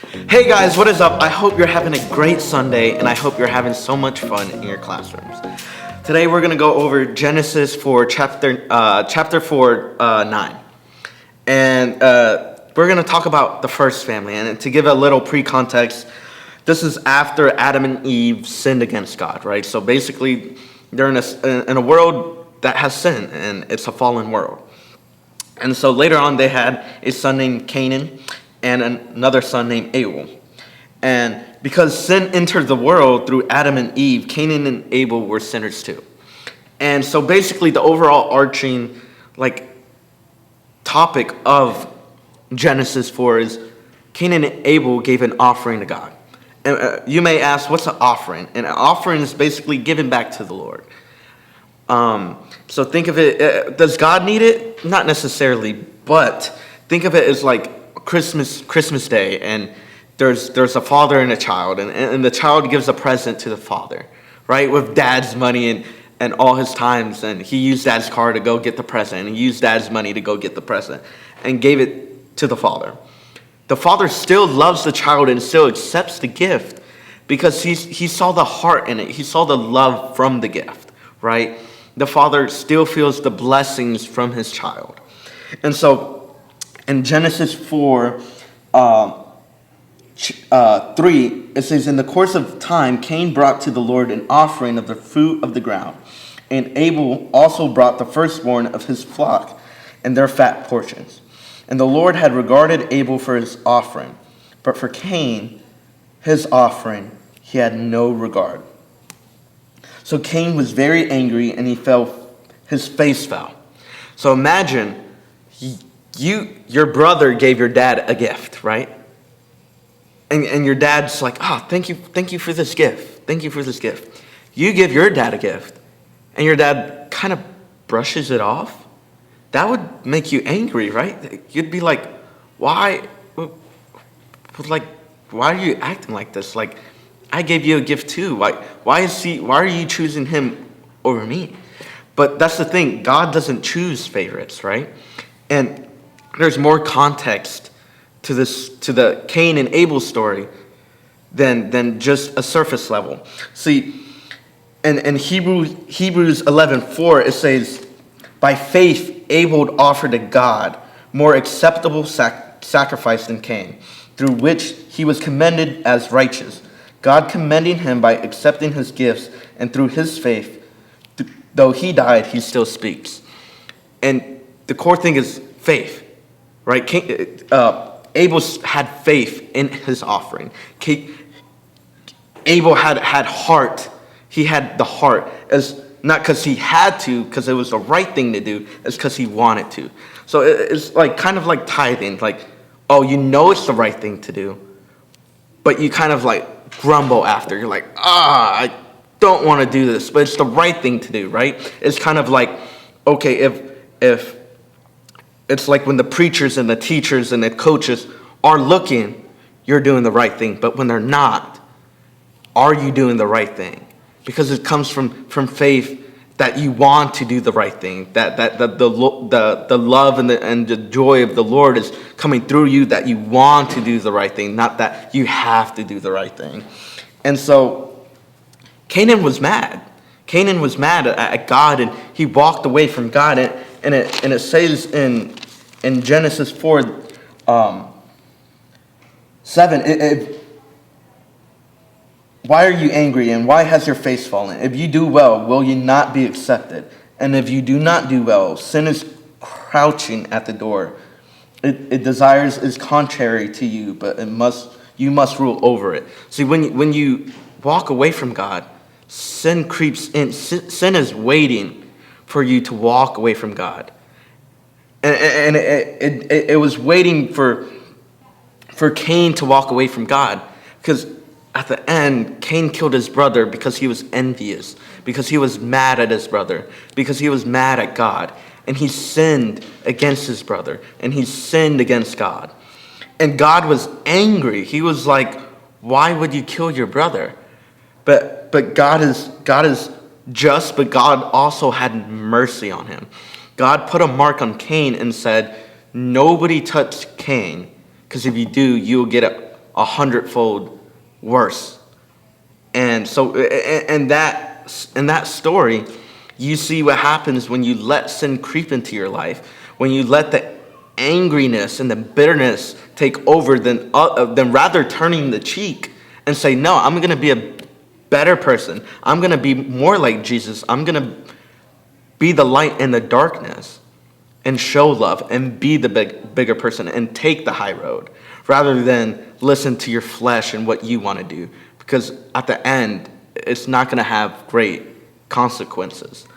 Hey guys, what is up? I hope you're having a great Sunday and I hope you're having so much fun in your classrooms. Today we're going to go over Genesis 4, chapter 4, 9. And we're going to talk about the first family. And to give a little pre-context, this is after Adam and Eve sinned against God, right? So basically, they're in a world that has sin, and it's a fallen world. And so later on, they had a son named Canaan and another son named Abel. And because sin entered the world through Adam and Eve, Canaan and Abel were sinners too. And so basically, the overall arching topic of Genesis 4 is Canaan and Abel gave an offering to God. And you may ask, what's an offering? And an offering is basically giving back to the Lord. So think of it, does God need it? Not necessarily, but think of it as like Christmas Day, and there's a father and a child, and the child gives a present to the father, right? With dad's money and all his times, and he used dad's car to go get the present, and he used dad's money to go get the present, and gave it to the father. The father still loves the child and still accepts the gift because he saw the heart in it. He saw the love from the gift, right? The father still feels the blessings from his child. And so in Genesis 4, 3, it says, "In the course of time, Cain brought to the Lord an offering of the fruit of the ground. And Abel also brought the firstborn of his flock and their fat portions. And the Lord had regarded Abel for his offering, but for Cain, his offering, he had no regard. So Cain was very angry, and his face fell." So imagine, your brother gave your dad a gift, right? And your dad's like, "Oh, thank you for this gift. Thank you for this gift." You give your dad a gift, and your dad kind of brushes it off. That would make you angry, right? You'd be like, why are you acting like this? Like, I gave you a gift too. Why are you choosing him over me? But that's the thing, God doesn't choose favorites, right? And there's more context to the Cain and Abel story than just a surface level. See, in Hebrews 11:4, it says, "By faith Abel offered to God more acceptable sacrifice than Cain, through which he was commended as righteous, God commending him by accepting his gifts, and through his faith, though he died, he still speaks." And the core thing is faith, right? Abel had faith in his offering. Abel had heart. He had the heart, as not because he had to, because it was the right thing to do, it's because he wanted to. So it's like kind of like tithing, like, oh, you know it's the right thing to do, but you kind of like grumble after. You're like, I don't want to do this, but it's the right thing to do, right? It's kind of like, okay, if it's like when the preachers and the teachers and the coaches are looking, you're doing the right thing, but when they're not, are you doing the right thing? Because it comes from faith that you want to do the right thing, that the love and the joy of the Lord is coming through you, that you want to do the right thing, not that you have to do the right thing. And so Canaan was mad. Canaan was mad at God, and he walked away from God. And it says in Genesis 4, 7, "Why are you angry, and why has your face fallen? If you do well, will you not be accepted? And if you do not do well, sin is crouching at the door. It desires is contrary to you, but you must rule over it." See, when you walk away from God, sin creeps in. Sin is waiting for you to walk away from God. And it was waiting for Cain to walk away from God, because at the end, Cain killed his brother because he was envious, because he was mad at his brother, because he was mad at God. And he sinned against his brother, and he sinned against God. And God was angry. He was like, why would you kill your brother? But God is just, but God also had mercy on him. God put a mark on Cain and said, nobody touch Cain, because if you do, you'll get 100-fold worse. And so in that story, you see what happens when you let sin creep into your life, when you let the angriness and the bitterness take over, than rather turning the cheek and say, no, I'm going to be a better person. I'm going to be more like Jesus. I'm going to be the light in the darkness and show love and be the bigger person and take the high road, rather than listen to your flesh and what you want to do. Because at the end, it's not going to have great consequences.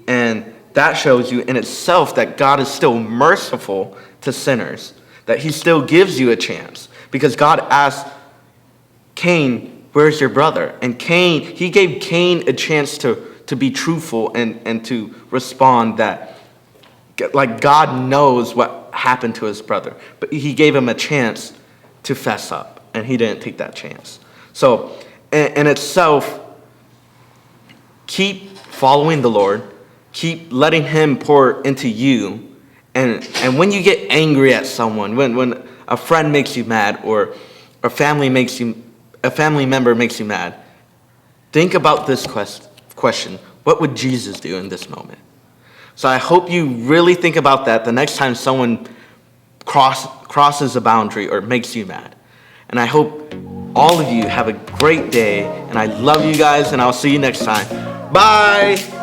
And that shows you in itself that God is still merciful to sinners, that he still gives you a chance. Because God asked Cain, where's your brother? And he gave Cain a chance to be truthful and to respond that, like, God knows what happened to his brother. But he gave him a chance to fess up, and he didn't take that chance. So in itself, keep following the Lord, keep letting him pour into you. And when you get angry at someone, when a friend makes you mad, or a family member makes you mad, think about this question: what would Jesus do in this moment? So I hope you really think about that the next time someone crosses a boundary or makes you mad. And I hope all of you have a great day, and I love you guys, and I'll see you next time. Bye!